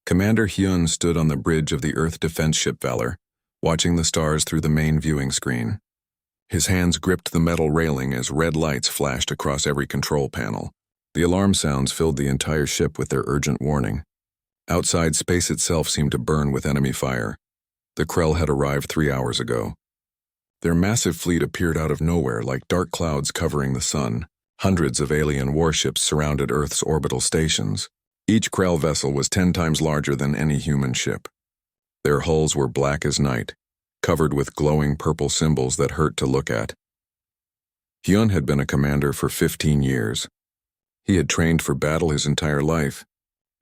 Commander Hyun stood on the bridge of the Earth defense ship Valor, watching the stars through the main viewing screen. His hands gripped the metal railing as red lights flashed across every control panel. The alarm sounds filled the entire ship with their urgent warning. Outside, space itself seemed to burn with enemy fire. The Krell had arrived 3 hours ago. Their massive fleet appeared out of nowhere like dark clouds covering the sun. Hundreds of alien warships surrounded Earth's orbital stations. Each Krell vessel was 10 times larger than any human ship. Their hulls were black as night, covered with glowing purple symbols that hurt to look at. Hyun had been a commander for 15 years. He had trained for battle his entire life,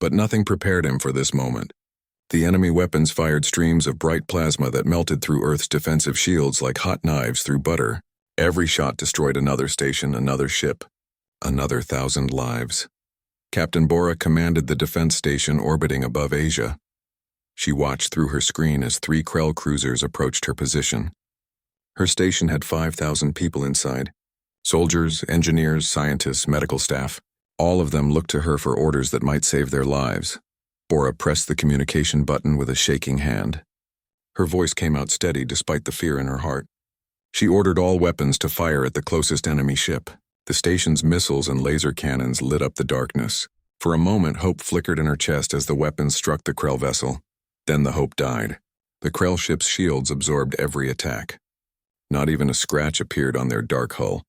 but nothing prepared him for this moment. The enemy weapons fired streams of bright plasma that melted through Earth's defensive shields like hot knives through butter. Every shot destroyed another station, another ship, another 1,000 lives. Captain Bora commanded the defense station orbiting above Asia. She watched through her screen as 3 Krell cruisers approached her position. Her station had 5,000 people inside. Soldiers, engineers, scientists, medical staff. All of them looked to her for orders that might save their lives. Bora pressed the communication button with a shaking hand. Her voice came out steady despite the fear in her heart. She ordered all weapons to fire at the closest enemy ship. The station's missiles and laser cannons lit up the darkness. For a moment, hope flickered in her chest as the weapons struck the Krell vessel. Then the hope died. The Krell ship's shields absorbed every attack. Not even a scratch appeared on their dark hull.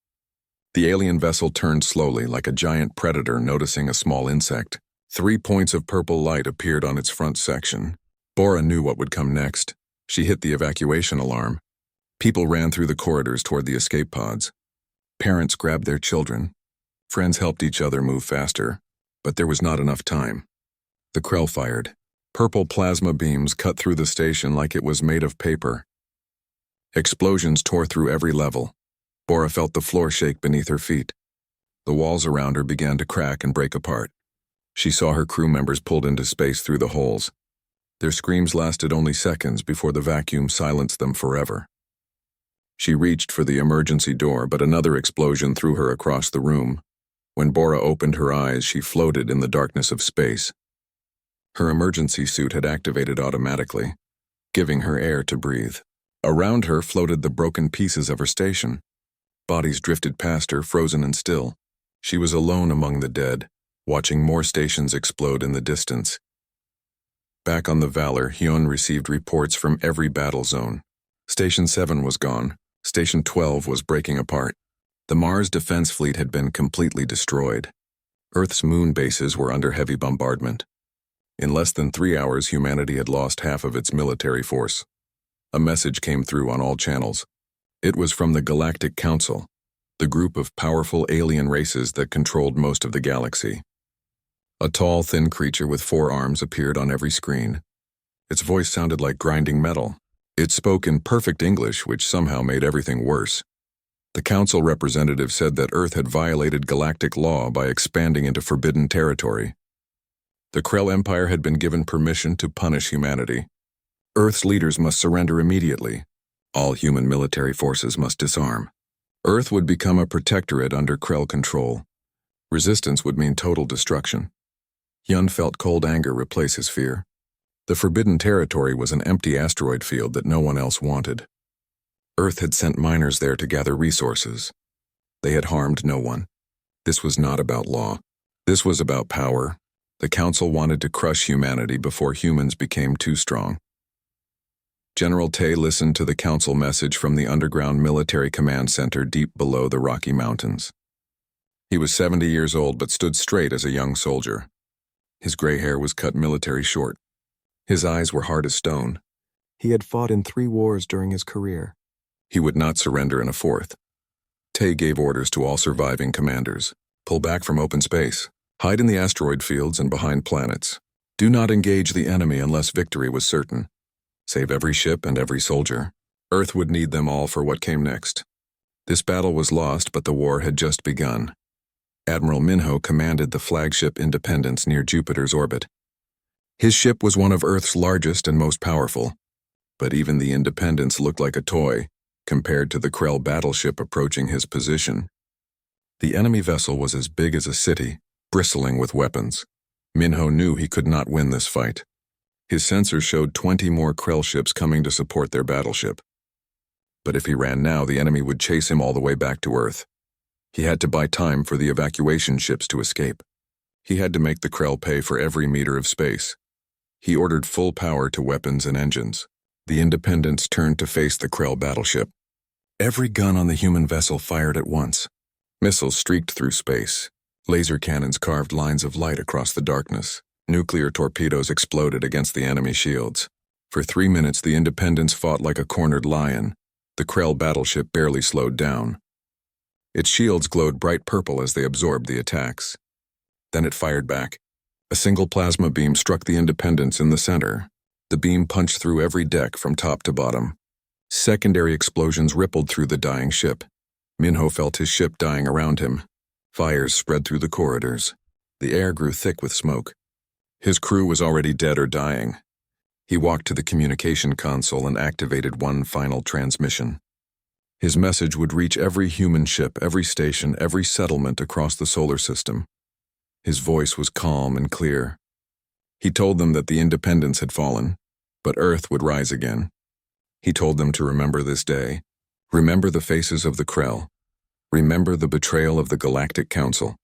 The alien vessel turned slowly, like a giant predator noticing a small insect. 3 points of purple light appeared on its front section. Bora knew what would come next. She hit the evacuation alarm. People ran through the corridors toward the escape pods. Parents grabbed their children. Friends helped each other move faster, but there was not enough time. The Krell fired. Purple plasma beams cut through the station like it was made of paper. Explosions tore through every level. Bora felt the floor shake beneath her feet. The walls around her began to crack and break apart. She saw her crew members pulled into space through the holes. Their screams lasted only seconds before the vacuum silenced them forever. She reached for the emergency door, but another explosion threw her across the room. When Bora opened her eyes, she floated in the darkness of space. Her emergency suit had activated automatically, giving her air to breathe. Around her floated the broken pieces of her station. Bodies drifted past her, frozen and still. She was alone among the dead, watching more stations explode in the distance. Back on the Valor, Hyun received reports from every battle zone. Station 7 was gone. Station 12 was breaking apart. The Mars defense fleet had been completely destroyed. Earth's moon bases were under heavy bombardment. In less than 3 hours, humanity had lost half of its military force. A message came through on all channels. It was from the Galactic Council, the group of powerful alien races that controlled most of the galaxy. A tall, thin creature with 4 arms appeared on every screen. Its voice sounded like grinding metal. It spoke in perfect English, which somehow made everything worse. The council representative said that Earth had violated galactic law by expanding into forbidden territory. The Krell Empire had been given permission to punish humanity. Earth's leaders must surrender immediately. All human military forces must disarm. Earth would become a protectorate under Krell control. Resistance would mean total destruction. Hyun felt cold anger replace his fear. The forbidden territory was an empty asteroid field that no one else wanted. Earth had sent miners there to gather resources. They had harmed no one. This was not about law. This was about power. The Council wanted to crush humanity before humans became too strong. General Tay listened to the Council message from the underground military command center deep below the Rocky Mountains. He was 70 years old but stood straight as a young soldier. His gray hair was cut military short. His eyes were hard as stone. He had fought in 3 wars during his career. He would not surrender in a 4th. Tay gave orders to all surviving commanders. Pull back from open space. Hide in the asteroid fields and behind planets. Do not engage the enemy unless victory was certain. Save every ship and every soldier. Earth would need them all for what came next. This battle was lost, but the war had just begun. Admiral Minho commanded the flagship Independence near Jupiter's orbit. His ship was one of Earth's largest and most powerful, but even the Independence looked like a toy compared to the Krell battleship approaching his position. The enemy vessel was as big as a city, bristling with weapons. Minho knew he could not win this fight. His sensors showed 20 more Krell ships coming to support their battleship. But if he ran now, the enemy would chase him all the way back to Earth. He had to buy time for the evacuation ships to escape. He had to make the Krell pay for every meter of space. He ordered full power to weapons and engines. The Independence turned to face the Krell battleship. Every gun on the human vessel fired at once. Missiles streaked through space. Laser cannons carved lines of light across the darkness. Nuclear torpedoes exploded against the enemy shields. For 3 minutes, the Independence fought like a cornered lion. The Krell battleship barely slowed down. Its shields glowed bright purple as they absorbed the attacks. Then it fired back. A single plasma beam struck the Independence in the center. The beam punched through every deck from top to bottom. Secondary explosions rippled through the dying ship. Minho felt his ship dying around him. Fires spread through the corridors. The air grew thick with smoke. His crew was already dead or dying. He walked to the communication console and activated one final transmission. His message would reach every human ship, every station, every settlement across the solar system. His voice was calm and clear. He told them that the Independence had fallen, but Earth would rise again. He told them to remember this day, remember the faces of the Krell, remember the betrayal of the Galactic Council,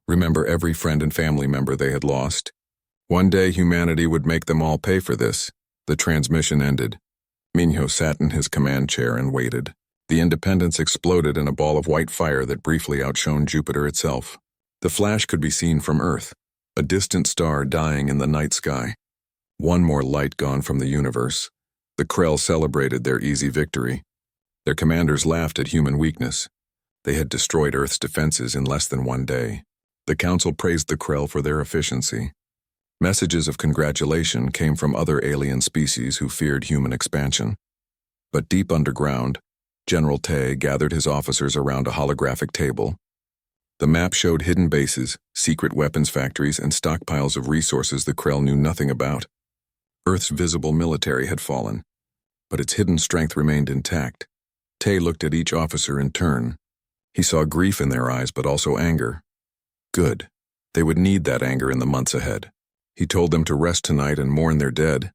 remember every friend and family member they had lost. One day humanity would make them all pay for this. The transmission ended. Minho sat in his command chair and waited. The Independence exploded in a ball of white fire that briefly outshone Jupiter itself. The flash could be seen from Earth, a distant star dying in the night sky. One more light gone from the universe. The Krell celebrated their easy victory. Their commanders laughed at human weakness. They had destroyed Earth's defenses in less than 1 day. The Council praised the Krell for their efficiency. Messages of congratulation came from other alien species who feared human expansion. But deep underground, General Tay gathered his officers around a holographic table. The map showed hidden bases, secret weapons factories, and stockpiles of resources the Krell knew nothing about. Earth's visible military had fallen, but its hidden strength remained intact. Tay looked at each officer in turn. He saw grief in their eyes, but also anger. Good. They would need that anger in the months ahead. He told them to rest tonight and mourn their dead.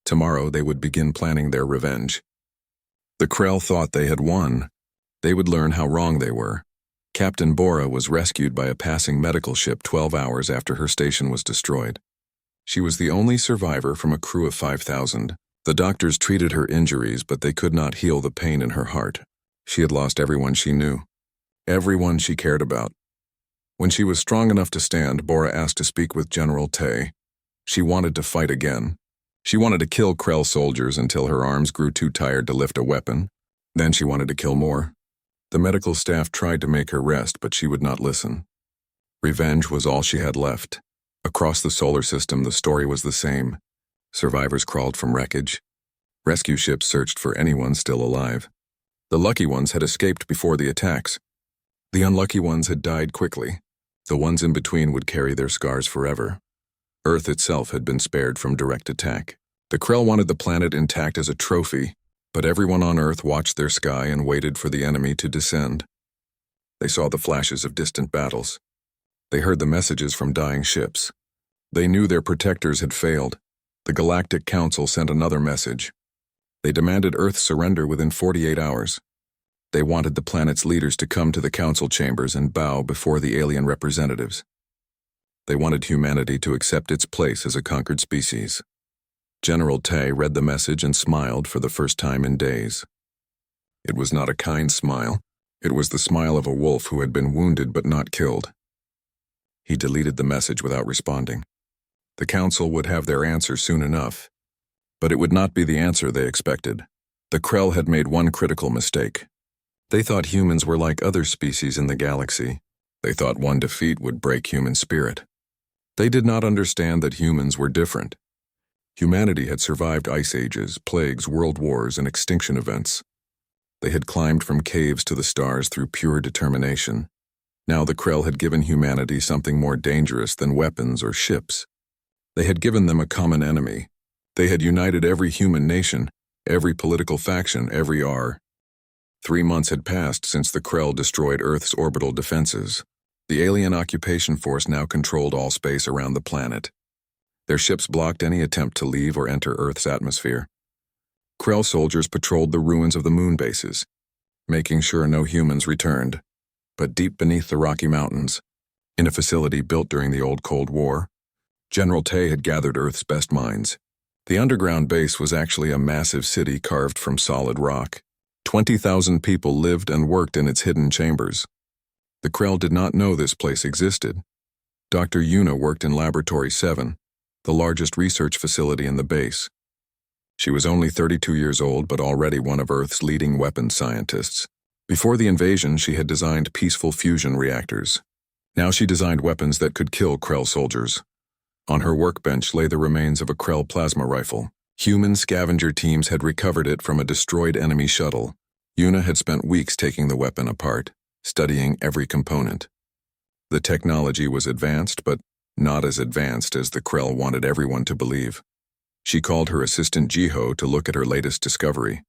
Tomorrow they would begin planning their revenge. The Krell thought they had won. They would learn how wrong they were. Captain Bora was rescued by a passing medical ship 12 hours after her station was destroyed. She was the only survivor from a crew of 5,000. The doctors treated her injuries, but they could not heal the pain in her heart. She had lost everyone she knew, everyone she cared about. When she was strong enough to stand, Bora asked to speak with General Tay. She wanted to fight again. She wanted to kill Krell soldiers until her arms grew too tired to lift a weapon. Then she wanted to kill more. The medical staff tried to make her rest, but she would not listen. Revenge was all she had left. Across the solar system, the story was the same. Survivors crawled from wreckage. Rescue ships searched for anyone still alive. The lucky ones had escaped before the attacks. The unlucky ones had died quickly. The ones in between would carry their scars forever. Earth itself had been spared from direct attack. The Krell wanted the planet intact as a trophy, but everyone on Earth watched their sky and waited for the enemy to descend. They saw the flashes of distant battles. They heard the messages from dying ships. They knew their protectors had failed. The Galactic Council sent another message. They demanded Earth's surrender within 48 hours. They wanted the planet's leaders to come to the council chambers and bow before the alien representatives. They wanted humanity to accept its place as a conquered species. General Tay read the message and smiled for the first time in days. It was not a kind smile. It was the smile of a wolf who had been wounded but not killed. He deleted the message without responding. The council would have their answer soon enough, but it would not be the answer they expected. The Krell had made one critical mistake. They thought humans were like other species in the galaxy. They thought one defeat would break human spirit. They did not understand that humans were different. Humanity had survived ice ages, plagues, world wars, and extinction events. They had climbed from caves to the stars through pure determination. Now the Krell had given humanity something more dangerous than weapons or ships. They had given them a common enemy. They had united every human nation, every political faction, every R. 3 months had passed since the Krell destroyed Earth's orbital defenses. The alien occupation force now controlled all space around the planet. Their ships blocked any attempt to leave or enter Earth's atmosphere. Krell soldiers patrolled the ruins of the moon bases, making sure no humans returned. But deep beneath the Rocky Mountains, in a facility built during the old Cold War, General Tay had gathered Earth's best minds. The underground base was actually a massive city carved from solid rock. 20,000 people lived and worked in its hidden chambers. The Krell did not know this place existed. Dr. Yuna worked in Laboratory 7, the largest research facility in the base. She was only 32 years old, but already one of Earth's leading weapons scientists. Before the invasion, she had designed peaceful fusion reactors. Now she designed weapons that could kill Krell soldiers. On her workbench lay the remains of a Krell plasma rifle. Human scavenger teams had recovered it from a destroyed enemy shuttle. Yuna had spent weeks taking the weapon apart, studying every component. The technology was advanced, but not as advanced as the Krell wanted everyone to believe. She called her assistant Jiho to look at her latest discovery.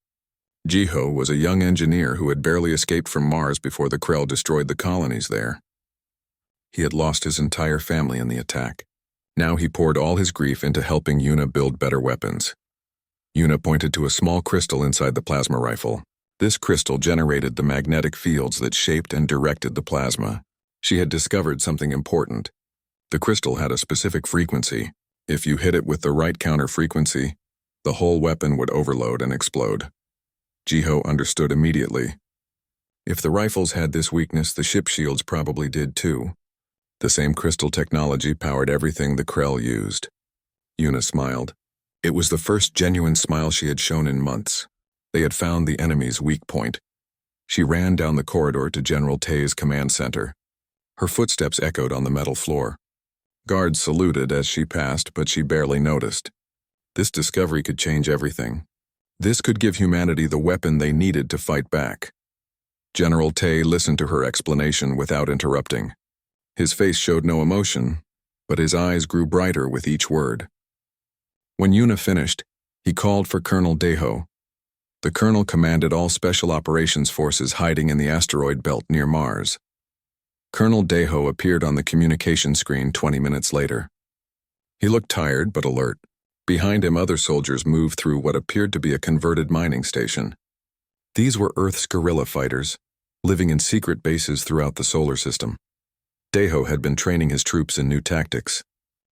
Jiho was a young engineer who had barely escaped from Mars before the Krell destroyed the colonies there. He had lost his entire family in the attack. Now he poured all his grief into helping Yuna build better weapons. Yuna pointed to a small crystal inside the plasma rifle. This crystal generated the magnetic fields that shaped and directed the plasma. She had discovered something important. The crystal had a specific frequency. If you hit it with the right counter frequency, the whole weapon would overload and explode. Jiho understood immediately. If the rifles had this weakness, the ship shields probably did too. The same crystal technology powered everything the Krell used. Yuna smiled. It was the first genuine smile she had shown in months. They had found the enemy's weak point. She ran down the corridor to General Tay's command center. Her footsteps echoed on the metal floor. Guards saluted as she passed, but she barely noticed. This discovery could change everything. This could give humanity the weapon they needed to fight back. General Tay listened to her explanation without interrupting. His face showed no emotion, but his eyes grew brighter with each word. When Yuna finished, he called for Colonel Deho. The colonel commanded all special operations forces hiding in the asteroid belt near Mars. Colonel Deho appeared on the communication screen 20 minutes later. He looked tired but alert. Behind him, other soldiers moved through what appeared to be a converted mining station. These were Earth's guerrilla fighters, living in secret bases throughout the solar system. Deho had been training his troops in new tactics.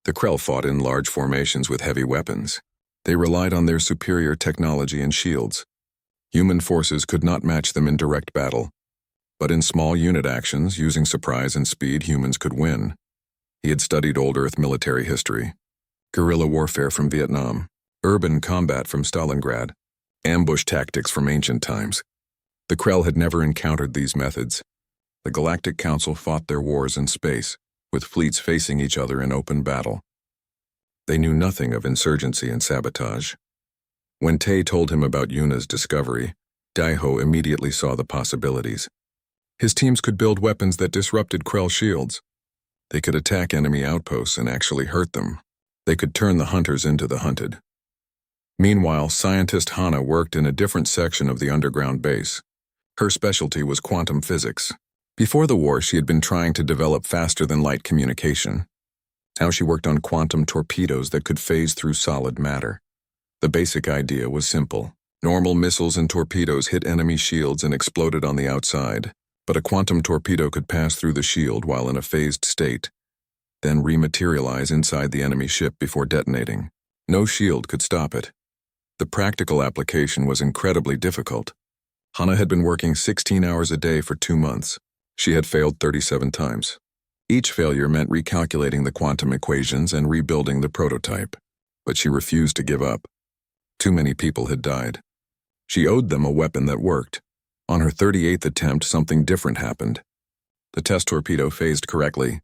The Krell fought in large formations with heavy weapons. They relied on their superior technology and shields. Human forces could not match them in direct battle. But in small unit actions, using surprise and speed, humans could win. He had studied old Earth military history. Guerrilla warfare from Vietnam, urban combat from Stalingrad, ambush tactics from ancient times. The Krell had never encountered these methods. The Galactic Council fought their wars in space, with fleets facing each other in open battle. They knew nothing of insurgency and sabotage. When Tay told him about Yuna's discovery, Daiho immediately saw the possibilities. His teams could build weapons that disrupted Krell shields. They could attack enemy outposts and actually hurt them. They could turn the hunters into the hunted. Meanwhile, scientist Hana worked in a different section of the underground base. Her specialty was quantum physics. Before the war, she had been trying to develop faster-than-light communication. Now she worked on quantum torpedoes that could phase through solid matter. The basic idea was simple. Normal missiles and torpedoes hit enemy shields and exploded on the outside, but a quantum torpedo could pass through the shield while in a phased state, then rematerialize inside the enemy ship before detonating. No shield could stop it. The practical application was incredibly difficult. Hana had been working 16 hours a day for 2 months. She had failed 37 times. Each failure meant recalculating the quantum equations and rebuilding the prototype. But she refused to give up. Too many people had died. She owed them a weapon that worked. On her 38th attempt, something different happened. The test torpedo phased correctly.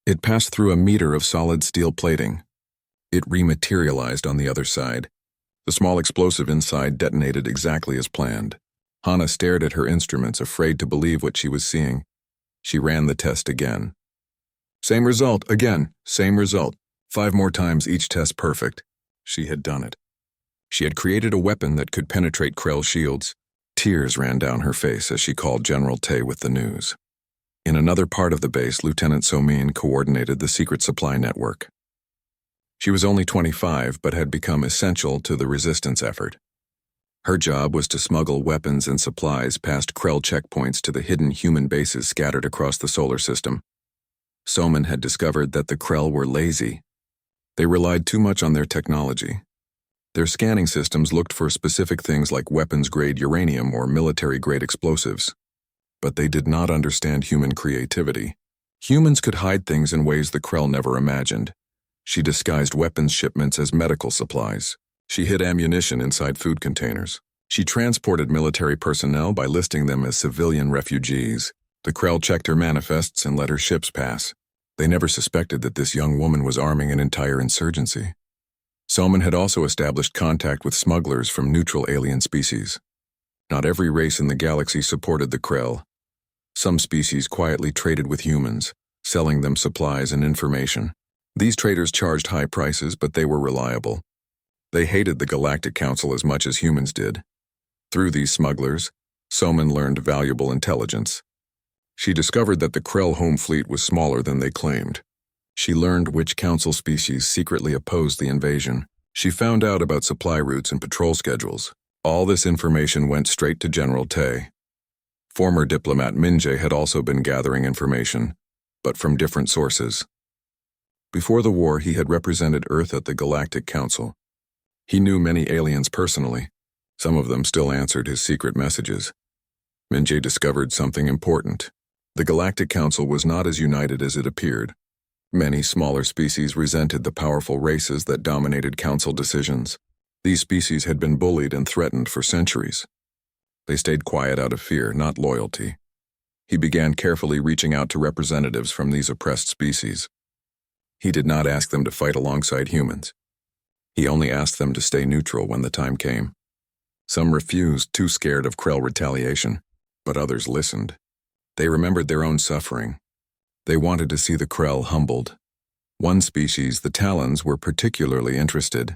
It passed through a meter of solid steel plating. It rematerialized on the other side. The small explosive inside detonated exactly as planned. Hana stared at her instruments, afraid to believe what she was seeing. She ran the test again. Same result, again, same result. 5 more times, each test perfect. She had done it. She had created a weapon that could penetrate Krell shields. Tears ran down her face as she called General Tay with the news. In another part of the base, Lieutenant Somin coordinated the secret supply network. She was only 25 but had become essential to the resistance effort. Her job was to smuggle weapons and supplies past Krell checkpoints to the hidden human bases scattered across the solar system. Soman had discovered that the Krell were lazy. They relied too much on their technology. Their scanning systems looked for specific things like weapons-grade uranium or military-grade explosives. But they did not understand human creativity. Humans could hide things in ways the Krell never imagined. She disguised weapons shipments as medical supplies. She hid ammunition inside food containers. She transported military personnel by listing them as civilian refugees. The Krell checked her manifests and let her ships pass. They never suspected that this young woman was arming an entire insurgency. Soman had also established contact with smugglers from neutral alien species. Not every race in the galaxy supported the Krell. Some species quietly traded with humans, selling them supplies and information. These traders charged high prices, but they were reliable. They hated the Galactic Council as much as humans did. Through these smugglers, Soman learned valuable intelligence. She discovered that the Krell home fleet was smaller than they claimed. She learned which council species secretly opposed the invasion. She found out about supply routes and patrol schedules. All this information went straight to General Tay. Former diplomat Minje had also been gathering information, but from different sources. Before the war, he had represented Earth at the Galactic Council. He knew many aliens personally. Some of them still answered his secret messages. Minje discovered something important. The Galactic Council was not as united as it appeared. Many smaller species resented the powerful races that dominated council decisions. These species had been bullied and threatened for centuries. They stayed quiet out of fear, not loyalty. He began carefully reaching out to representatives from these oppressed species. He did not ask them to fight alongside humans. He only asked them to stay neutral when the time came. Some refused, too scared of Krell retaliation, but others listened. They remembered their own suffering. They wanted to see the Krell humbled. One species, the Talons, were particularly interested.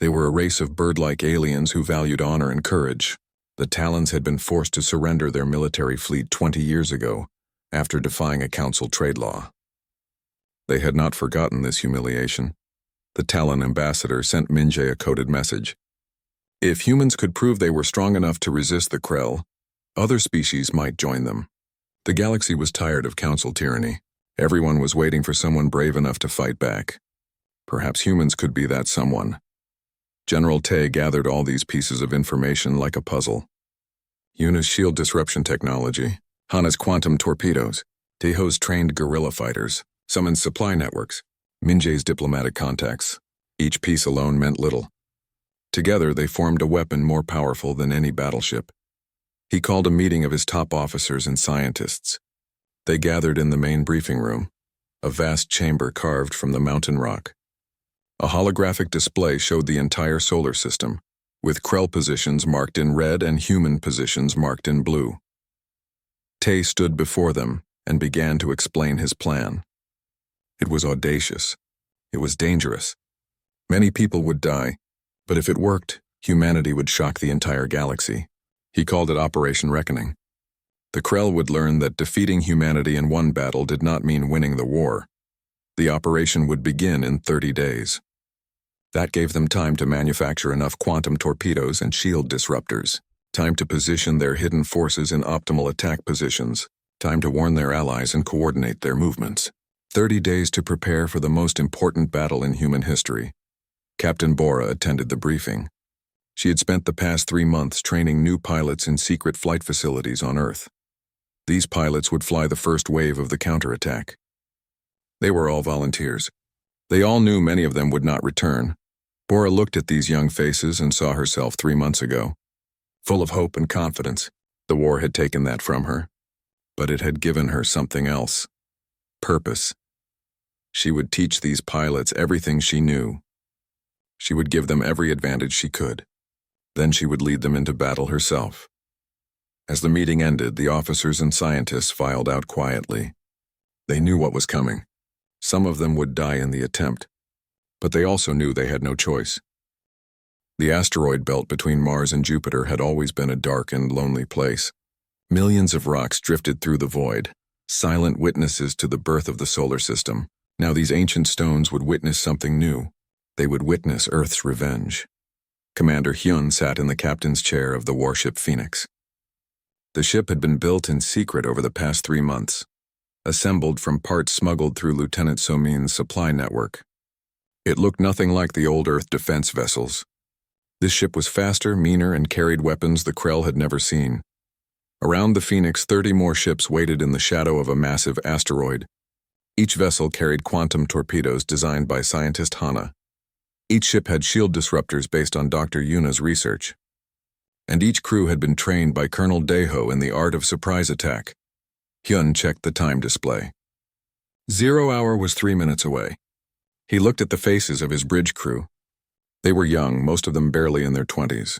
They were a race of bird-like aliens who valued honor and courage. The Talons had been forced to surrender their military fleet 20 years ago, after defying a council trade law. They had not forgotten this humiliation. The Talon ambassador sent Minje a coded message. If humans could prove they were strong enough to resist the Krell, other species might join them. The galaxy was tired of council tyranny. Everyone was waiting for someone brave enough to fight back. Perhaps humans could be that someone. General Tay gathered all these pieces of information like a puzzle. Yuna's shield disruption technology, Hana's quantum torpedoes, Teho's trained guerrilla fighters, Sumon's supply networks, Minje's diplomatic contacts. Each piece alone meant little. Together, they formed a weapon more powerful than any battleship. He called a meeting of his top officers and scientists. They gathered in the main briefing room, a vast chamber carved from the mountain rock. A holographic display showed the entire solar system, with Krell positions marked in red and human positions marked in blue. Tay stood before them and began to explain his plan. It was audacious. It was dangerous. Many people would die, but if it worked, humanity would shock the entire galaxy. He called it Operation Reckoning. The Krell would learn that defeating humanity in one battle did not mean winning the war. The operation would begin in 30 days. That gave them time to manufacture enough quantum torpedoes and shield disruptors, time to position their hidden forces in optimal attack positions, time to warn their allies and coordinate their movements. 30 days to prepare for the most important battle in human history. Captain Bora attended the briefing. She had spent the past 3 months training new pilots in secret flight facilities on Earth. These pilots would fly the first wave of the counterattack. They were all volunteers. They all knew many of them would not return. Bora looked at these young faces and saw herself 3 months ago. Full of hope and confidence. The war had taken that from her. But it had given her something else. Purpose. She would teach these pilots everything she knew. She would give them every advantage she could. Then she would lead them into battle herself. As the meeting ended, the officers and scientists filed out quietly. They knew what was coming. Some of them would die in the attempt, but they also knew they had no choice. The asteroid belt between Mars and Jupiter had always been a dark and lonely place. Millions of rocks drifted through the void, silent witnesses to the birth of the solar system. Now these ancient stones would witness something new, They would witness Earth's revenge. Commander Hyun sat in the captain's chair of the warship Phoenix. The ship had been built in secret over the past 3 months, assembled from parts smuggled through Lieutenant Somin's supply network. It looked nothing like the old Earth defense vessels. This ship was faster, meaner, and carried weapons the Krell had never seen. Around the Phoenix, 30 more ships waited in the shadow of a massive asteroid. Each vessel carried quantum torpedoes designed by scientist Hana. Each ship had shield disruptors based on Dr. Yuna's research. And each crew had been trained by Colonel Daeho in the art of surprise attack. Hyun checked the time display. 0 hour was 3 minutes away. He looked at the faces of his bridge crew. They were young, most of them barely in their 20s.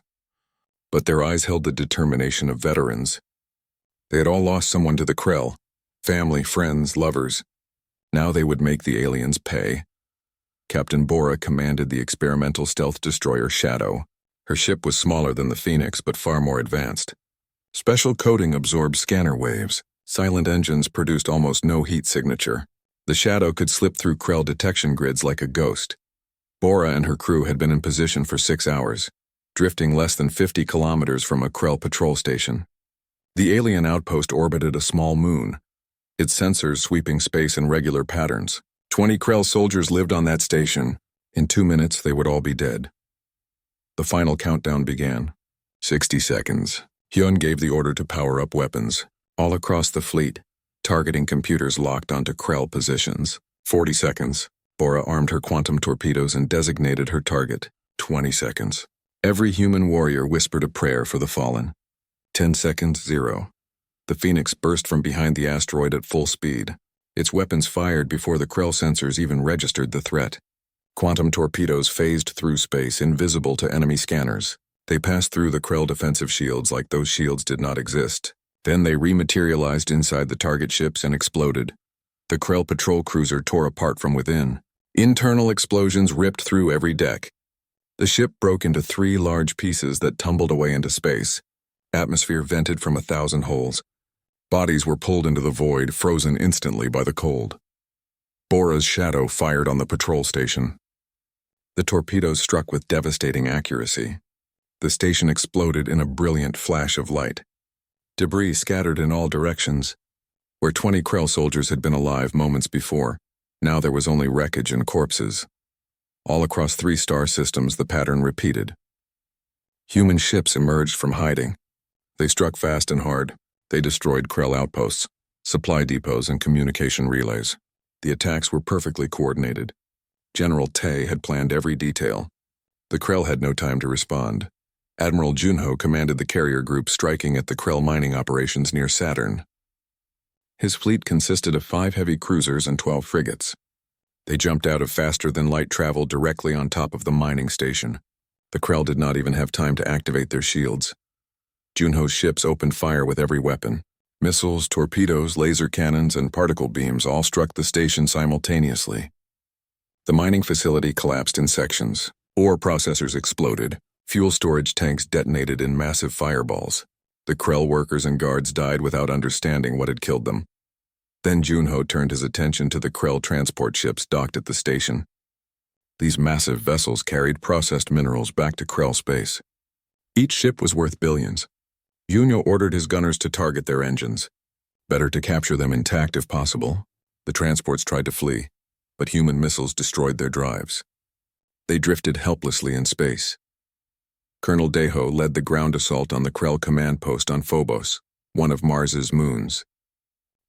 But their eyes held the determination of veterans. They had all lost someone to the Krell, family, friends, lovers. Now they would make the aliens pay. Captain Bora commanded the experimental stealth destroyer Shadow. Her ship was smaller than the Phoenix, but far more advanced. Special coating absorbed scanner waves. Silent engines produced almost no heat signature. The Shadow could slip through Krell detection grids like a ghost. Bora and her crew had been in position for 6 hours, drifting less than 50 kilometers from a Krell patrol station. The alien outpost orbited a small moon, its sensors sweeping space in regular patterns. 20 Krell soldiers lived on that station. In 2 minutes, they would all be dead. The final countdown began. 60 seconds. Hyun gave the order to power up weapons. All across the fleet, targeting computers locked onto Krell positions. 40 seconds. Bora armed her quantum torpedoes and designated her target. 20 seconds. Every human warrior whispered a prayer for the fallen. 10 seconds, 0. The Phoenix burst from behind the asteroid at full speed. Its weapons fired before the Krell sensors even registered the threat. Quantum torpedoes phased through space, invisible to enemy scanners. They passed through the Krell defensive shields like those shields did not exist. Then they rematerialized inside the target ships and exploded. The Krell patrol cruiser tore apart from within. Internal explosions ripped through every deck. The ship broke into 3 large pieces that tumbled away into space. Atmosphere vented from 1,000 holes. Bodies were pulled into the void, frozen instantly by the cold. Bora's Shadow fired on the patrol station. The torpedoes struck with devastating accuracy. The station exploded in a brilliant flash of light. Debris scattered in all directions. Where 20 Krell soldiers had been alive moments before, now there was only wreckage and corpses. All across 3 star systems, the pattern repeated. Human ships emerged from hiding. They struck fast and hard. They destroyed Krell outposts, supply depots, and communication relays. The attacks were perfectly coordinated. General Tae had planned every detail. The Krell had no time to respond. Admiral Junho commanded the carrier group striking at the Krell mining operations near Saturn. His fleet consisted of 5 heavy cruisers and 12 frigates. They jumped out of faster-than-light travel directly on top of the mining station. The Krell did not even have time to activate their shields. Junho's ships opened fire with every weapon. Missiles, torpedoes, laser cannons, and particle beams all struck the station simultaneously. The mining facility collapsed in sections. Ore processors exploded. Fuel storage tanks detonated in massive fireballs. The Krell workers and guards died without understanding what had killed them. Then Junho turned his attention to the Krell transport ships docked at the station. These massive vessels carried processed minerals back to Krell space. Each ship was worth billions. Junho ordered his gunners to target their engines. Better to capture them intact if possible. The transports tried to flee, but human missiles destroyed their drives. They drifted helplessly in space. Colonel Daeho led the ground assault on the Krell command post on Phobos, one of Mars's moons.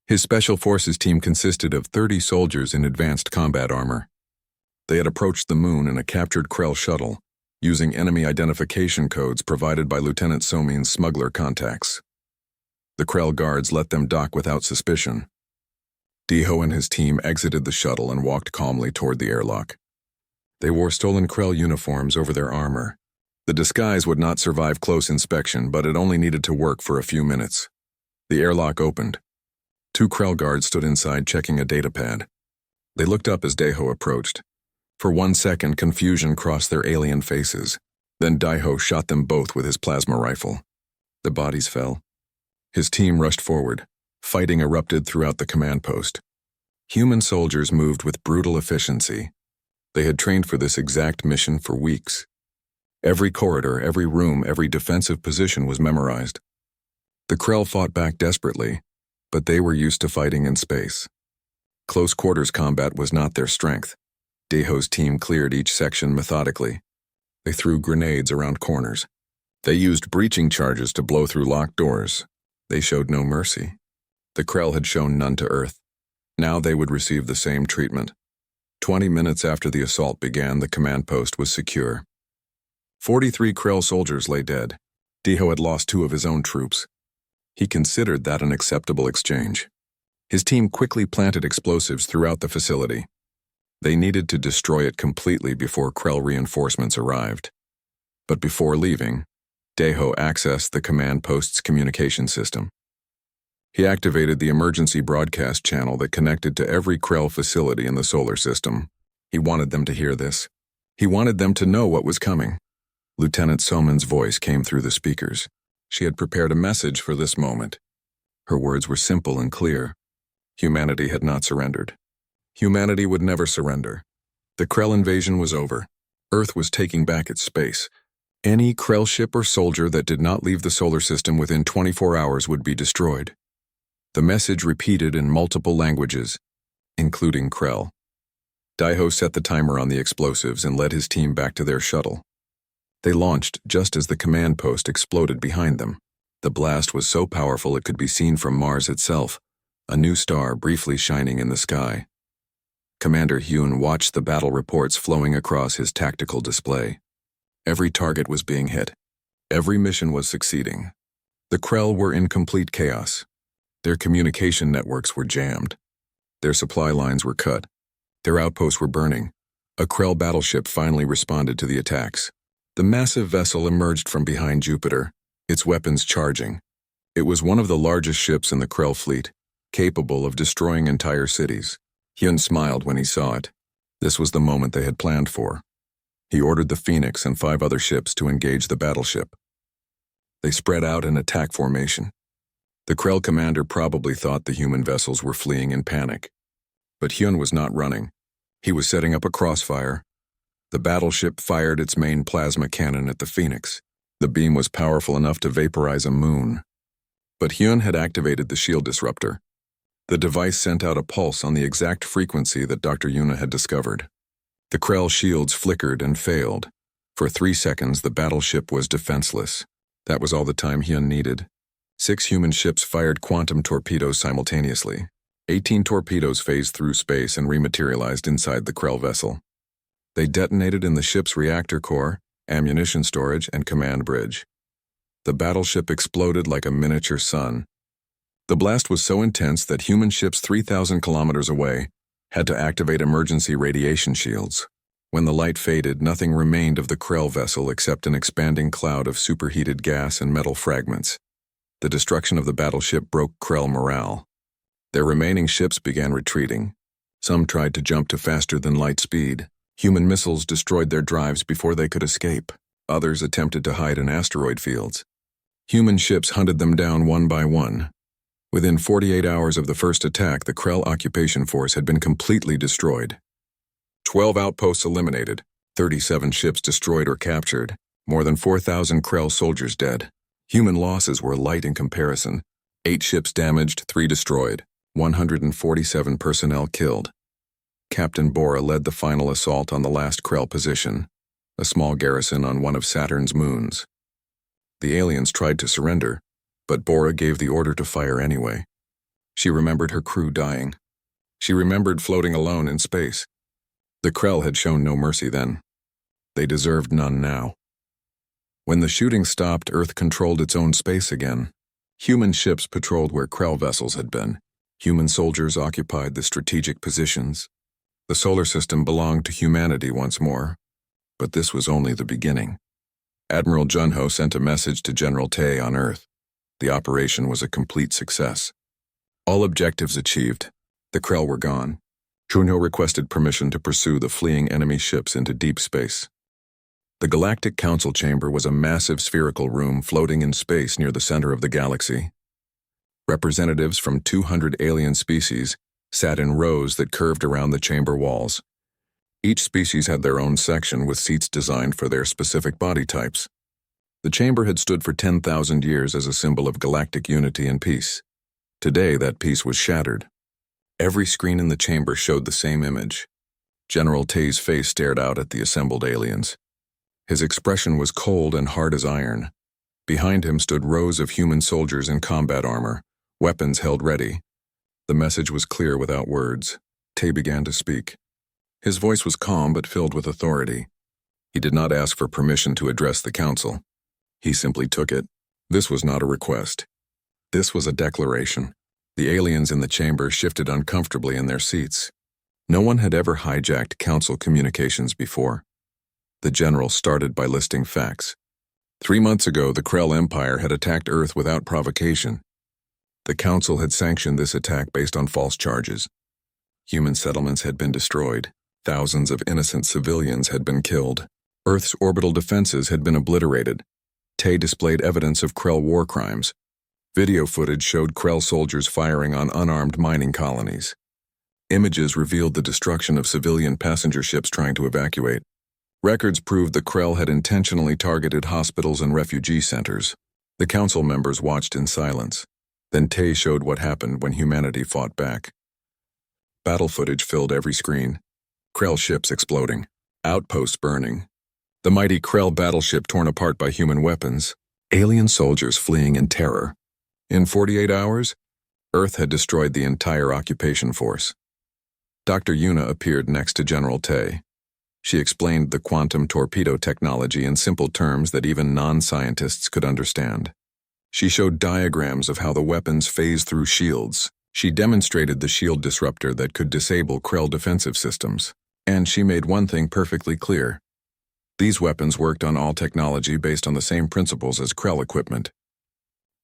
His special forces team consisted of 30 soldiers in advanced combat armor. They had approached the moon in a captured Krell shuttle, using enemy identification codes provided by Lieutenant Somin's smuggler contacts. The Krell guards let them dock without suspicion. Daeho and his team exited the shuttle and walked calmly toward the airlock. They wore stolen Krell uniforms over their armor. The disguise would not survive close inspection, but it only needed to work for a few minutes. The airlock opened. 2 Krell guards stood inside checking a datapad. They looked up as Daeho approached. For 1 second, confusion crossed their alien faces. Then Daeho shot them both with his plasma rifle. The bodies fell. His team rushed forward. Fighting erupted throughout the command post. Human soldiers moved with brutal efficiency. They had trained for this exact mission for weeks. Every corridor, every room, every defensive position was memorized. The Krell fought back desperately, but they were used to fighting in space. Close quarters combat was not their strength. Daeho's team cleared each section methodically. They threw grenades around corners. They used breaching charges to blow through locked doors. They showed no mercy. The Krell had shown none to Earth. Now they would receive the same treatment. 20 minutes after the assault began, the command post was secure. 43 Krell soldiers lay dead. Daeho had lost 2 of his own troops. He considered that an acceptable exchange. His team quickly planted explosives throughout the facility. They needed to destroy it completely before Krell reinforcements arrived. But before leaving, Daeho accessed the command post's communication system. He activated the emergency broadcast channel that connected to every Krell facility in the solar system. He wanted them to hear this. He wanted them to know what was coming. Lieutenant Soman's voice came through the speakers. She had prepared a message for this moment. Her words were simple and clear. Humanity had not surrendered. Humanity would never surrender. The Krell invasion was over. Earth was taking back its space. Any Krell ship or soldier that did not leave the solar system within 24 hours would be destroyed. The message repeated in multiple languages, including Krell. Daeho set the timer on the explosives and led his team back to their shuttle. They launched just as the command post exploded behind them. The blast was so powerful it could be seen from Mars itself, a new star briefly shining in the sky. Commander Hyun watched the battle reports flowing across his tactical display. Every target was being hit. Every mission was succeeding. The Krell were in complete chaos. Their communication networks were jammed. Their supply lines were cut. Their outposts were burning. A Krell battleship finally responded to the attacks. The massive vessel emerged from behind Jupiter, its weapons charging. It was one of the largest ships in the Krell fleet, capable of destroying entire cities. Hyun smiled when he saw it. This was the moment they had planned for. He ordered the Phoenix and 5 other ships to engage the battleship. They spread out in attack formation. The Krell commander probably thought the human vessels were fleeing in panic. But Hyun was not running. He was setting up a crossfire. The battleship fired its main plasma cannon at the Phoenix. The beam was powerful enough to vaporize a moon. But Hyun had activated the shield disruptor. The device sent out a pulse on the exact frequency that Dr. Yuna had discovered. The Krell shields flickered and failed. For 3 seconds, the battleship was defenseless. That was all the time Hyun needed. 6 human ships fired quantum torpedoes simultaneously. 18 torpedoes phased through space and rematerialized inside the Krell vessel. They detonated in the ship's reactor core, ammunition storage, and command bridge. The battleship exploded like a miniature sun. The blast was so intense that human ships 3,000 kilometers away had to activate emergency radiation shields. When the light faded, nothing remained of the Krell vessel except an expanding cloud of superheated gas and metal fragments. The destruction of the battleship broke Krell morale. Their remaining ships began retreating. Some tried to jump to faster-than-light speed. Human missiles destroyed their drives before they could escape. Others attempted to hide in asteroid fields. Human ships hunted them down one by one. Within 48 hours of the first attack, the Krell occupation force had been completely destroyed. 12 outposts eliminated, 37 ships destroyed or captured, more than 4,000 Krell soldiers dead. Human losses were light in comparison. 8 ships damaged, 3 destroyed, 147 personnel killed. Captain Bora led the final assault on the last Krell position, a small garrison on one of Saturn's moons. The aliens tried to surrender, but Bora gave the order to fire anyway. She remembered her crew dying. She remembered floating alone in space. The Krell had shown no mercy then. They deserved none now. When the shooting stopped, Earth controlled its own space again. Human ships patrolled where Krell vessels had been. Human soldiers occupied the strategic positions. The solar system belonged to humanity once more. But this was only the beginning. Admiral Junho sent a message to General Tae on Earth. The operation was a complete success. All objectives achieved. The Krell were gone. Junho requested permission to pursue the fleeing enemy ships into deep space. The Galactic Council Chamber was a massive spherical room floating in space near the center of the galaxy. Representatives from 200 alien species sat in rows that curved around the chamber walls. Each species had their own section with seats designed for their specific body types. The chamber had stood for 10,000 years as a symbol of galactic unity and peace. Today, that peace was shattered. Every screen in the chamber showed the same image. General Tay's face stared out at the assembled aliens. His expression was cold and hard as iron. Behind him stood rows of human soldiers in combat armor, weapons held ready. The message was clear without words. Tay began to speak. His voice was calm but filled with authority. He did not ask for permission to address the council. He simply took it. This was not a request. This was a declaration. The aliens in the chamber shifted uncomfortably in their seats. No one had ever hijacked council communications before. The general started by listing facts. 3 months ago, the Krell Empire had attacked Earth without provocation. The council had sanctioned this attack based on false charges. Human settlements had been destroyed. Thousands of innocent civilians had been killed. Earth's orbital defenses had been obliterated. Tay displayed evidence of Krell war crimes. Video footage showed Krell soldiers firing on unarmed mining colonies. Images revealed the destruction of civilian passenger ships trying to evacuate. Records proved the Krell had intentionally targeted hospitals and refugee centers. The council members watched in silence. Then Tay showed what happened when humanity fought back. Battle footage filled every screen. Krell ships exploding. Outposts burning. The mighty Krell battleship torn apart by human weapons. Alien soldiers fleeing in terror. In 48 hours, Earth had destroyed the entire occupation force. Dr. Yuna appeared next to General Tay. She explained the quantum torpedo technology in simple terms that even non-scientists could understand. She showed diagrams of how the weapons phase through shields. She demonstrated the shield disruptor that could disable Krell defensive systems. And she made one thing perfectly clear. These weapons worked on all technology based on the same principles as Krell equipment.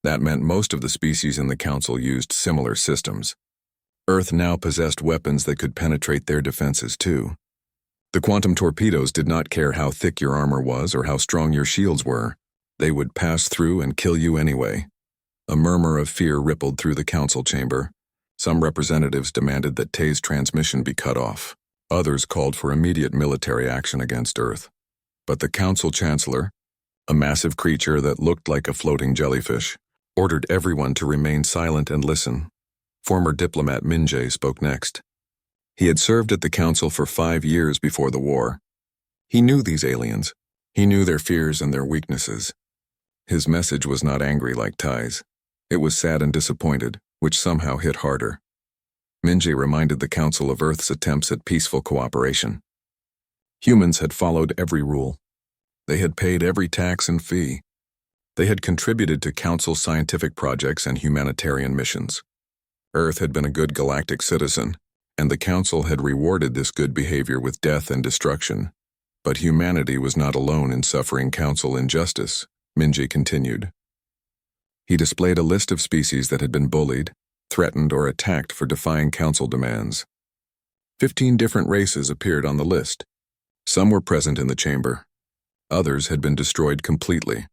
That meant most of the species in the council used similar systems. Earth now possessed weapons that could penetrate their defenses too. The quantum torpedoes did not care how thick your armor was or how strong your shields were. They would pass through and kill you anyway. A murmur of fear rippled through the council chamber. Some representatives demanded that Tay's transmission be cut off. Others called for immediate military action against Earth. But the council chancellor, a massive creature that looked like a floating jellyfish, ordered everyone to remain silent and listen. Former diplomat Minje spoke next. He had served at the council for 5 years before the war. He knew these aliens. He knew their fears and their weaknesses. His message was not angry like Tay's. It was sad and disappointed, which somehow hit harder. Minje reminded the Council of Earth's attempts at peaceful cooperation. Humans had followed every rule. They had paid every tax and fee. They had contributed to Council scientific projects and humanitarian missions. Earth had been a good galactic citizen, and the Council had rewarded this good behavior with death and destruction. But humanity was not alone in suffering Council injustice, Minje continued. He displayed a list of species that had been bullied, threatened, or attacked for defying Council demands. 15 different races appeared on the list. Some were present in the chamber. Others had been destroyed completely.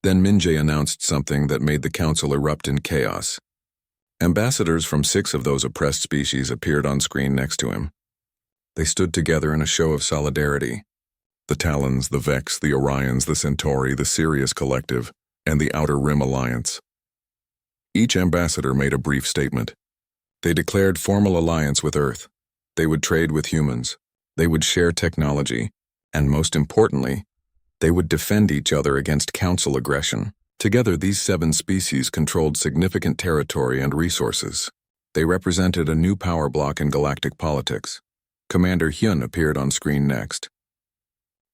Then Minje announced something that made the Council erupt in chaos. Ambassadors from 6 of those oppressed species appeared on screen next to him. They stood together in a show of solidarity. The Talons, the Vex, the Orions, the Centauri, the Sirius Collective, and the Outer Rim Alliance. Each ambassador made a brief statement. They declared formal alliance with Earth. They would trade with humans. They would share technology. And most importantly, they would defend each other against Council aggression. Together, these 7 species controlled significant territory and resources. They represented a new power block in galactic politics. Commander Hyun appeared on screen next.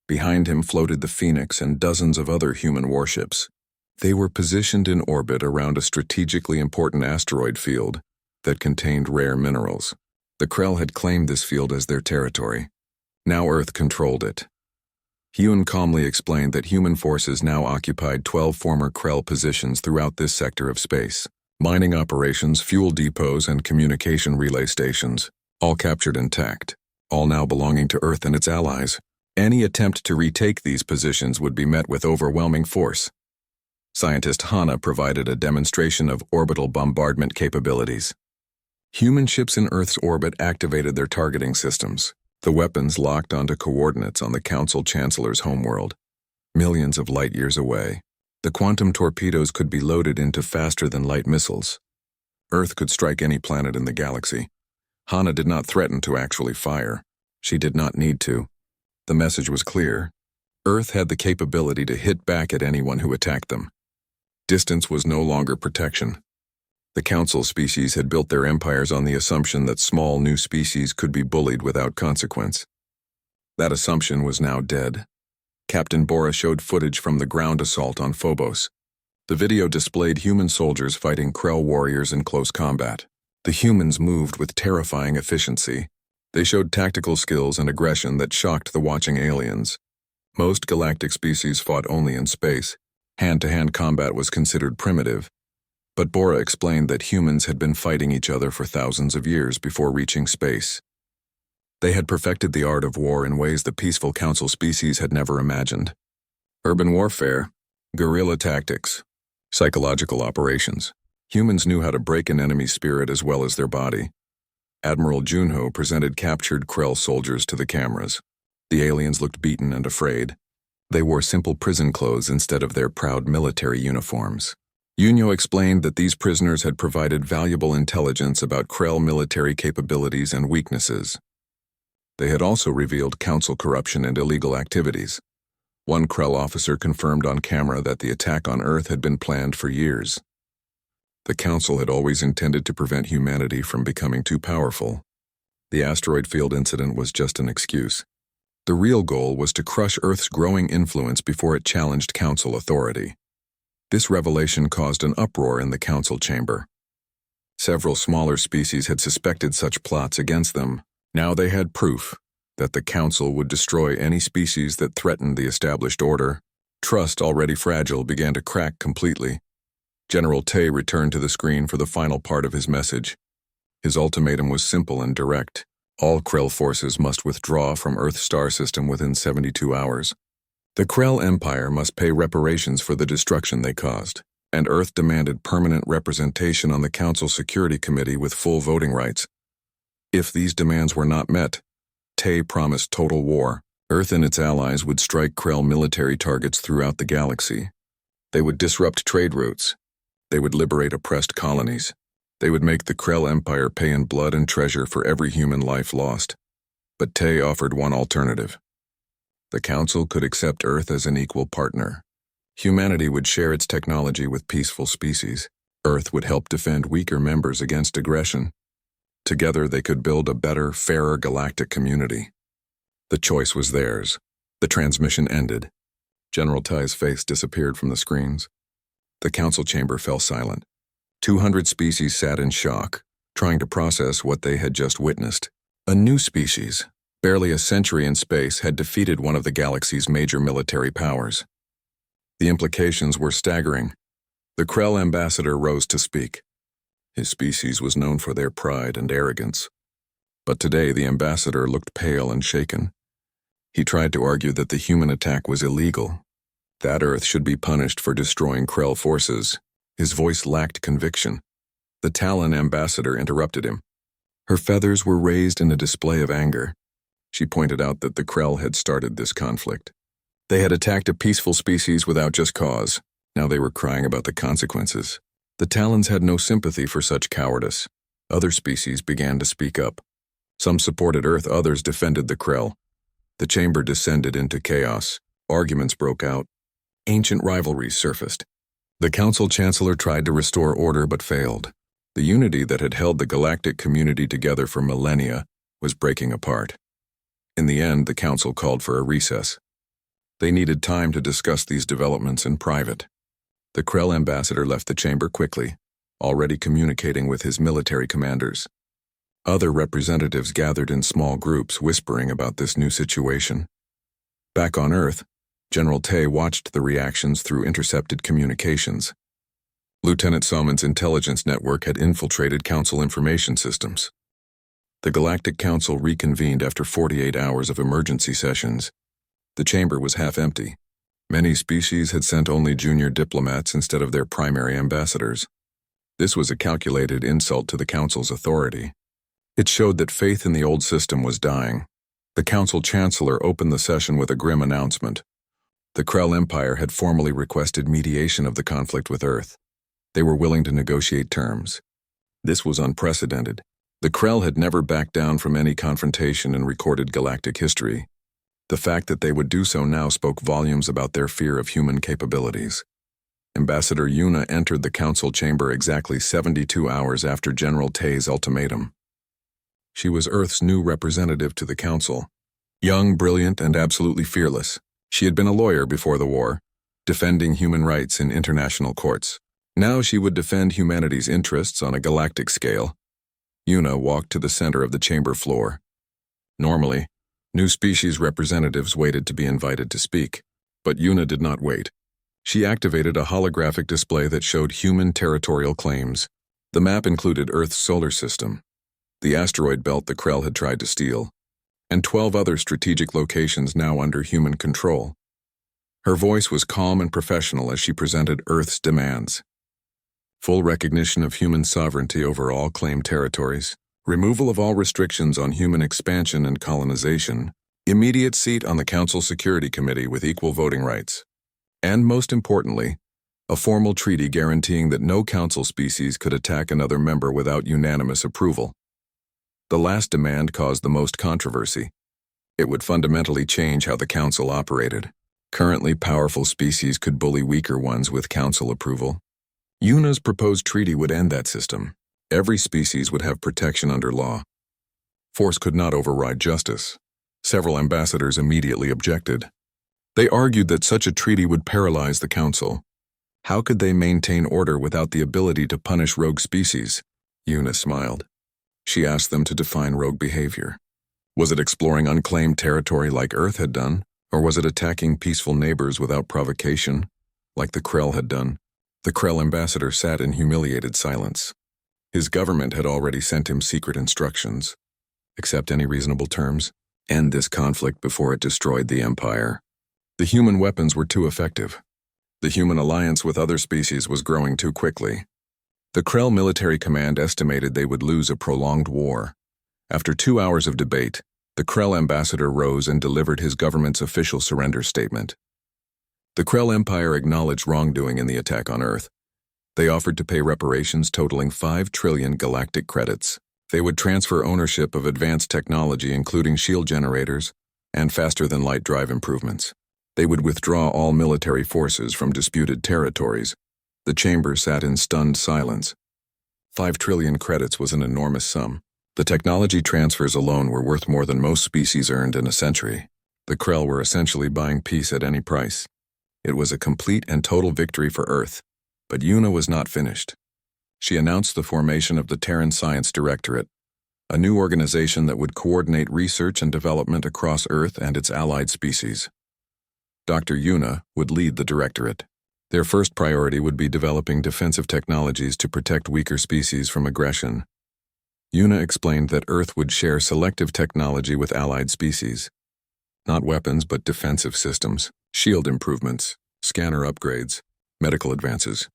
Behind him floated the Phoenix and dozens of other human warships. They were positioned in orbit around a strategically important asteroid field that contained rare minerals. The Krell had claimed this field as their territory. Now Earth controlled it. Hyun calmly explained that human forces now occupied 12 former Krell positions throughout this sector of space. Mining operations, fuel depots, and communication relay stations, all captured intact, all now belonging to Earth and its allies. Any attempt to retake these positions would be met with overwhelming force. Scientist Hana provided a demonstration of orbital bombardment capabilities. Human ships in Earth's orbit activated their targeting systems. The weapons locked onto coordinates on the Council Chancellor's homeworld, millions of light years away. The quantum torpedoes could be loaded into faster-than-light missiles. Earth could strike any planet in the galaxy. Hana did not threaten to actually fire. She did not need to. The message was clear. Earth had the capability to hit back at anyone who attacked them. Distance was no longer protection. The Council species had built their empires on the assumption that small new species could be bullied without consequence. That assumption was now dead. Captain Bora showed footage from the ground assault on Phobos. The video displayed human soldiers fighting Krell warriors in close combat. The humans moved with terrifying efficiency. They showed tactical skills and aggression that shocked the watching aliens. Most galactic species fought only in space. Hand-to-hand combat was considered primitive. But Bora explained that humans had been fighting each other for thousands of years before reaching space. They had perfected the art of war in ways the peaceful Council species had never imagined. Urban warfare, guerrilla tactics, psychological operations. Humans knew how to break an enemy's spirit as well as their body. Admiral Junho presented captured Krell soldiers to the cameras. The aliens looked beaten and afraid. They wore simple prison clothes instead of their proud military uniforms. Junho explained that these prisoners had provided valuable intelligence about Krell military capabilities and weaknesses. They had also revealed Council corruption and illegal activities. One Krell officer confirmed on camera that the attack on Earth had been planned for years. The Council had always intended to prevent humanity from becoming too powerful. The asteroid field incident was just an excuse. The real goal was to crush Earth's growing influence before it challenged Council authority. This revelation caused an uproar in the Council chamber. Several smaller species had suspected such plots against them. Now they had proof that the Council would destroy any species that threatened the established order. Trust, already fragile, began to crack completely. General Tay returned to the screen for the final part of his message. His ultimatum was simple and direct. All Krell forces must withdraw from Earth's star system within 72 hours. The Krell Empire must pay reparations for the destruction they caused, and Earth demanded permanent representation on the Council Security Committee with full voting rights. If these demands were not met, Tay promised total war. Earth and its allies would strike Krell military targets throughout the galaxy. They would disrupt trade routes. They would liberate oppressed colonies. They would make the Krell Empire pay in blood and treasure for every human life lost. But Tay offered one alternative. The Council could accept Earth as an equal partner. Humanity would share its technology with peaceful species. Earth would help defend weaker members against aggression. Together they could build a better, fairer galactic community. The choice was theirs. The transmission ended. General Tai's face disappeared from the screens. The Council chamber fell silent. 200 species sat in shock, trying to process what they had just witnessed. A new species, barely a century in space, had defeated one of the galaxy's major military powers. The implications were staggering. The Krell ambassador rose to speak. His species was known for their pride and arrogance. But today the ambassador looked pale and shaken. He tried to argue that the human attack was illegal, that Earth should be punished for destroying Krell forces. His voice lacked conviction. The Talon ambassador interrupted him. Her feathers were raised in a display of anger. She pointed out that the Krell had started this conflict. They had attacked a peaceful species without just cause. Now they were crying about the consequences. The Talons had no sympathy for such cowardice. Other species began to speak up. Some supported Earth, others defended the Krell. The chamber descended into chaos. Arguments broke out. Ancient rivalries surfaced. The Council Chancellor tried to restore order but failed. The unity that had held the galactic community together for millennia was breaking apart. In the end, the Council called for a recess. They needed time to discuss these developments in private. The Krell ambassador left the chamber quickly, already communicating with his military commanders. Other representatives gathered in small groups, whispering about this new situation. Back on Earth, General Tay watched the reactions through intercepted communications. Lieutenant Soman's intelligence network had infiltrated Council information systems. The Galactic Council reconvened after 48 hours of emergency sessions. The chamber was half empty. Many species had sent only junior diplomats instead of their primary ambassadors. This was a calculated insult to the Council's authority. It showed that faith in the old system was dying. The Council Chancellor opened the session with a grim announcement. The Krell Empire had formally requested mediation of the conflict with Earth. They were willing to negotiate terms. This was unprecedented. The Krell had never backed down from any confrontation in recorded galactic history. The fact that they would do so now spoke volumes about their fear of human capabilities. Ambassador Yuna entered the council chamber exactly 72 hours after General Tay's ultimatum. She was Earth's new representative to the council. Young, brilliant, and absolutely fearless. She had been a lawyer before the war, defending human rights in international courts. Now she would defend humanity's interests on a galactic scale. Yuna walked to the center of the chamber floor. Normally, new species representatives waited to be invited to speak, but Yuna did not wait. She activated a holographic display that showed human territorial claims. The map included Earth's solar system, the asteroid belt the Krell had tried to steal, and 12 other strategic locations now under human control. Her voice was calm and professional as she presented Earth's demands. Full recognition of human sovereignty over all claimed territories, removal of all restrictions on human expansion and colonization, immediate seat on the Council Security Committee with equal voting rights, and most importantly, a formal treaty guaranteeing that no Council species could attack another member without unanimous approval. The last demand caused the most controversy. It would fundamentally change how the Council operated. Currently powerful species could bully weaker ones with Council approval. Yuna's proposed treaty would end that system. Every species would have protection under law. Force could not override justice. Several ambassadors immediately objected. They argued that such a treaty would paralyze the Council. How could they maintain order without the ability to punish rogue species? Yuna smiled. She asked them to define rogue behavior. Was it exploring unclaimed territory like Earth had done, or was it attacking peaceful neighbors without provocation, like the Krell had done? The Krell ambassador sat in humiliated silence. His government had already sent him secret instructions. Accept any reasonable terms. End this conflict before it destroyed the Empire. The human weapons were too effective. The human alliance with other species was growing too quickly. The Krell military command estimated they would lose a prolonged war. After 2 hours of debate, the Krell ambassador rose and delivered his government's official surrender statement. The Krell Empire acknowledged wrongdoing in the attack on Earth. They offered to pay reparations totaling 5 trillion galactic credits. They would transfer ownership of advanced technology including shield generators and faster-than-light drive improvements. They would withdraw all military forces from disputed territories. The chamber sat in stunned silence. 5 trillion credits was an enormous sum. The technology transfers alone were worth more than most species earned in a century. The Krell were essentially buying peace at any price. It was a complete and total victory for Earth. But Yuna was not finished. She announced the formation of the Terran Science Directorate, a new organization that would coordinate research and development across Earth and its allied species. Dr. Yuna would lead the directorate. Their first priority would be developing defensive technologies to protect weaker species from aggression. Yuna explained that Earth would share selective technology with allied species. Not weapons, but defensive systems, shield improvements, scanner upgrades, medical advances,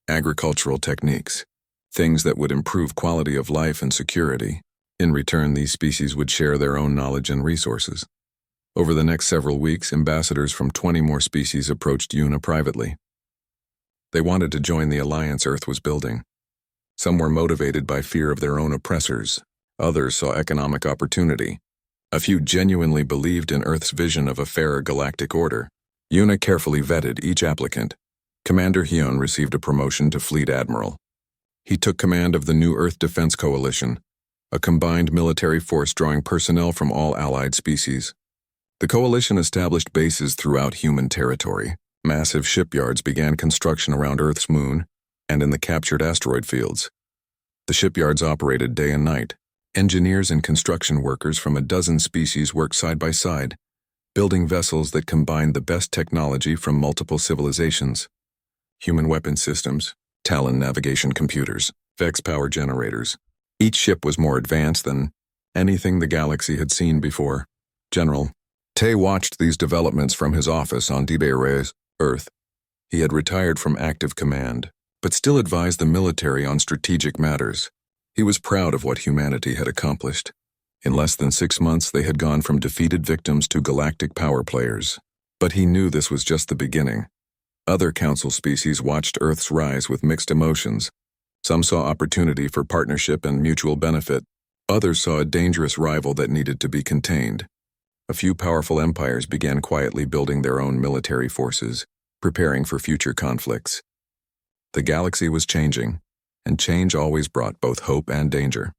agricultural techniques, things that would improve quality of life and security. In return, these species would share their own knowledge and resources. Over the next several weeks, ambassadors from 20 more species approached Yuna privately. They wanted to join the alliance Earth was building. Some were motivated by fear of their own oppressors. Others saw economic opportunity. A few genuinely believed in Earth's vision of a fairer galactic order. Yuna carefully vetted each applicant. Commander Hyun received a promotion to Fleet Admiral. He took command of the new Earth Defense Coalition, a combined military force drawing personnel from all allied species. The coalition established bases throughout human territory. Massive shipyards began construction around Earth's moon and in the captured asteroid fields. The shipyards operated day and night. Engineers and construction workers from a dozen species worked side by side, building vessels that combined the best technology from multiple civilizations. Human weapon systems, Talon navigation computers, Vex power generators. Each ship was more advanced than anything the galaxy had seen before. General Tay watched these developments from his office on Diberes, Earth. He had retired from active command, but still advised the military on strategic matters. He was proud of what humanity had accomplished. In less than 6 months, they had gone from defeated victims to galactic power players. But he knew this was just the beginning. Other Council species watched Earth's rise with mixed emotions. Some saw opportunity for partnership and mutual benefit. Others saw a dangerous rival that needed to be contained. A few powerful empires began quietly building their own military forces, preparing for future conflicts. The galaxy was changing, and change always brought both hope and danger.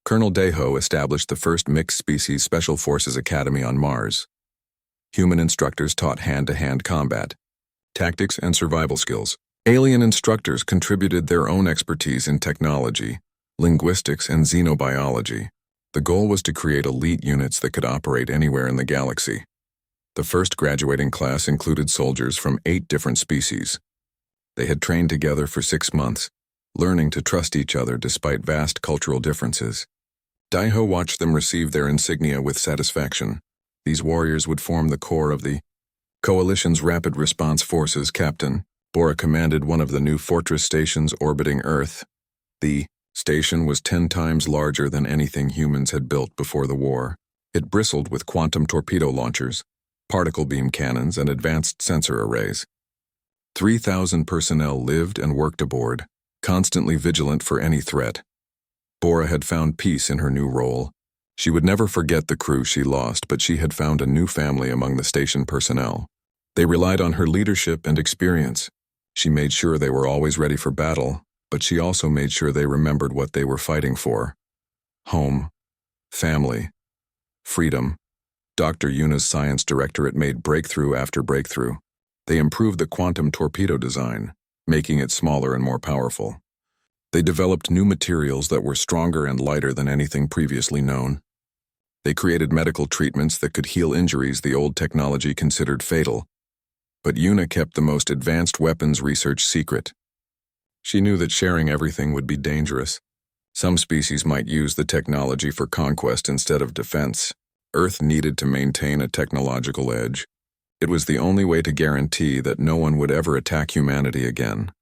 Colonel Deho established the first mixed-species Special Forces Academy on Mars. Human instructors taught hand-to-hand combat, tactics, and survival skills. Alien instructors contributed their own expertise in technology, linguistics, and xenobiology. The goal was to create elite units that could operate anywhere in the galaxy. The first graduating class included soldiers from 8 different species. They had trained together for 6 months, learning to trust each other despite vast cultural differences. Daiho watched them receive their insignia with satisfaction. These warriors would form the core of the Coalition's Rapid Response Forces. Captain Bora commanded one of the new fortress stations orbiting Earth. The station was 10 times larger than anything humans had built before the war. It bristled with quantum torpedo launchers, particle beam cannons, and advanced sensor arrays. 3,000 personnel lived and worked aboard, constantly vigilant for any threat. Bora had found peace in her new role. She would never forget the crew she lost, but she had found a new family among the station personnel. They relied on her leadership and experience. She made sure they were always ready for battle, but she also made sure they remembered what they were fighting for. Home, family, freedom. Dr. Yuna's science directorate made breakthrough after breakthrough. They improved the quantum torpedo design, making it smaller and more powerful. They developed new materials that were stronger and lighter than anything previously known. They created medical treatments that could heal injuries the old technology considered fatal. But Yuna kept the most advanced weapons research secret. She knew that sharing everything would be dangerous. Some species might use the technology for conquest instead of defense. Earth needed to maintain a technological edge. It was the only way to guarantee that no one would ever attack humanity again.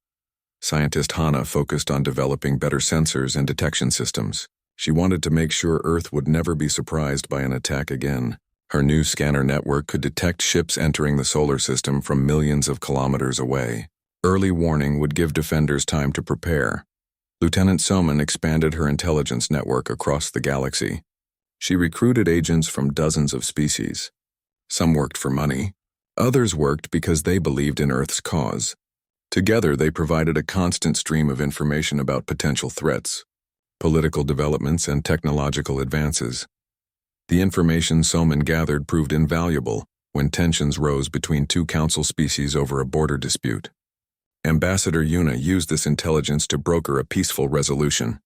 Scientist Hana focused on developing better sensors and detection systems. She wanted to make sure Earth would never be surprised by an attack again. Her new scanner network could detect ships entering the solar system from millions of kilometers away. Early warning would give defenders time to prepare. Lieutenant Soman expanded her intelligence network across the galaxy. She recruited agents from dozens of species. Some worked for money. Others worked because they believed in Earth's cause. Together, they provided a constant stream of information about potential threats, political developments, and technological advances. The information Soman gathered proved invaluable when tensions rose between 2 council species over a border dispute. Ambassador Yuna used this intelligence to broker a peaceful resolution.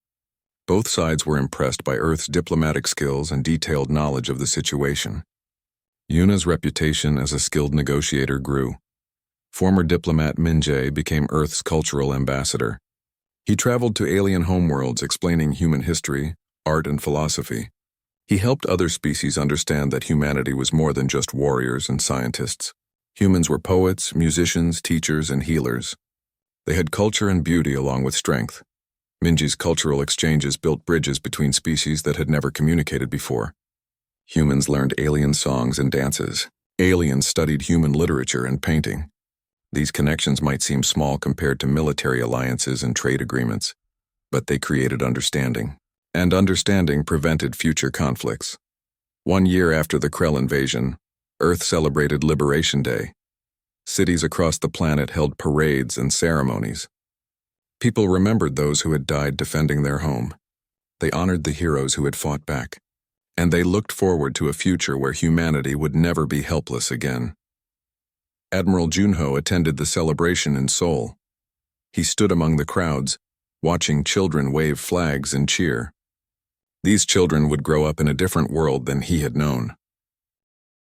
Both sides were impressed by Earth's diplomatic skills and detailed knowledge of the situation. Yuna's reputation as a skilled negotiator grew. Former diplomat Minjae became Earth's cultural ambassador. He traveled to alien homeworlds explaining human history, art, and philosophy. He helped other species understand that humanity was more than just warriors and scientists. Humans were poets, musicians, teachers, and healers. They had culture and beauty along with strength. Minji's cultural exchanges built bridges between species that had never communicated before. Humans learned alien songs and dances. Aliens studied human literature and painting. These connections might seem small compared to military alliances and trade agreements, but they created understanding. And understanding prevented future conflicts. 1 year after the Krell invasion, Earth celebrated Liberation Day. Cities across the planet held parades and ceremonies. People remembered those who had died defending their home. They honored the heroes who had fought back. And they looked forward to a future where humanity would never be helpless again. Admiral Junho attended the celebration in Seoul. He stood among the crowds, watching children wave flags and cheer. These children would grow up in a different world than he had known.